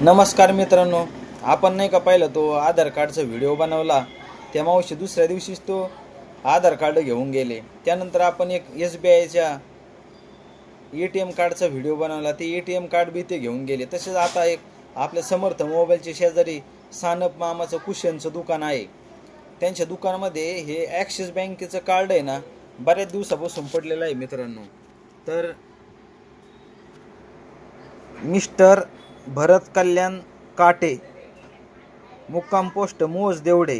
नमस्कार मित्रांनो, आपण नाही का पाहिलं तो आधार कार्डचा व्हिडिओ बनवला. त्या मावशी दुसऱ्या दिवशीच तो आधार कार्ड घेऊन गेले. त्यानंतर आपण एक SBIच्या ATM कार्डचा व्हिडिओ बनवला. ते ATM कार्ड बी ते घेऊन गेले. तसेच आता एक आपल्या समर्थ मोबाईलच्या शेजारी सानप मामाचं कुशनचं दुकान आहे. त्यांच्या दुकानामध्ये हे ॲक्सिस बँकेचं कार्ड आहे ना, बऱ्याच दिवसापासून पडलेलं आहे मित्रांनो. तर मिस्टर भरत कल्याण काटे, मुक्काम पोस्ट मोज देवडे.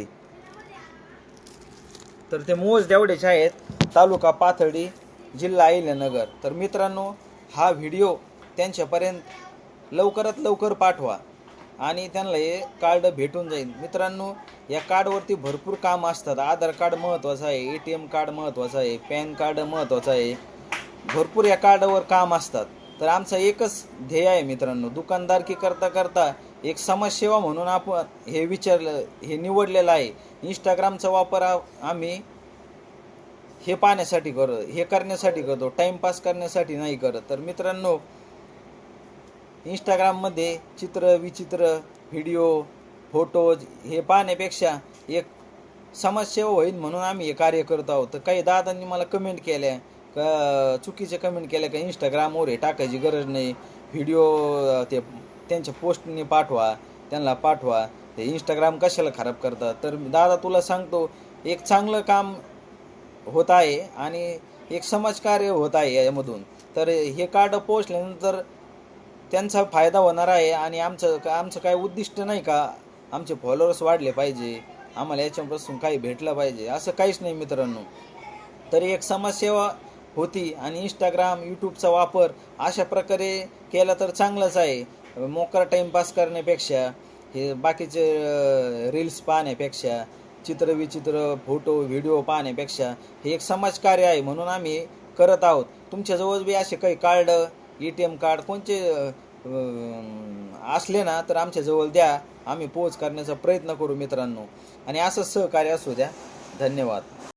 तर ते मोज देवडेचे आहेत, तालुका पाथर्डी, जिल्हा अहिल्यानगर. तर मित्रांनो, हा व्हिडिओ त्यांच्यापर्यंत लवकरात लवकर पाठवा आणि त्यांना हे कार्ड भेटून जाईल. मित्रांनो, या कार्डवरती भरपूर काम असतात. आधार कार्ड महत्त्वाचं आहे, ATM कार्ड महत्त्वाचं आहे, पॅन कार्ड महत्त्वाचं आहे. भरपूर या कार्डावर काम असतात. तर आमचं एकच ध्येय आहे मित्रांनो, दुकानदारकी करता करता एक समाजसेवा म्हणून आपण हे निवडलेलं आहे. इंस्टाग्रामचा वापर आम्ही हे पाहण्यासाठी हे करण्यासाठी करतो, टाइमपास करण्यासाठी नाही करत. तर मित्रांनो, इंस्टाग्राममध्ये चित्र विचित्र व्हिडिओ फोटोज हे पाहण्यापेक्षा एक समाजसेवा होईल म्हणून आम्ही हे कार्य करत आहोत. तर काही दादांनी मला कमेंट केल्या का, चुकीचे कमेंट केल्या का इंस्टाग्रामवर हे टाकायची गरज नाही, व्हिडिओ ते त्यांच्या पोस्टने पाठवा, त्यांना पाठवा, ते इंस्टाग्राम कशाला खराब करतात. तर दादा तुला सांगतो, एक चांगलं काम होत आहे आणि एक समाजकार्य होत आहे यामधून. तर हे कार्ड पोचल्यानंतर त्यांचा फायदा होणार आहे आणि आमचं काय उद्दिष्ट नाही का आमचे फॉलोअर्स वाढले पाहिजे, आम्हाला याच्यापासून काही भेटलं पाहिजे, असं काहीच नाही मित्रांनो. तर एक समाजसेवा होती आणि इंस्टाग्राम यूट्यूबचा वापर अशा प्रकारे केला तर चांगलंच आहे. मोकळा टाईमपास करण्यापेक्षा, हे बाकीचे रील्स पाहण्यापेक्षा, चित्रविचित्र फोटो व्हिडिओ पाहण्यापेक्षा हे एक समाजकार्य आहे म्हणून आम्ही करत आहोत. तुमच्याजवळ बी असे काही कार्ड, ATM कार्ड कोणते असले ना तर आमच्याजवळ द्या, आम्ही पोच करण्याचा प्रयत्न करू मित्रांनो. आणि असंच सहकार्य असू द्या. धन्यवाद.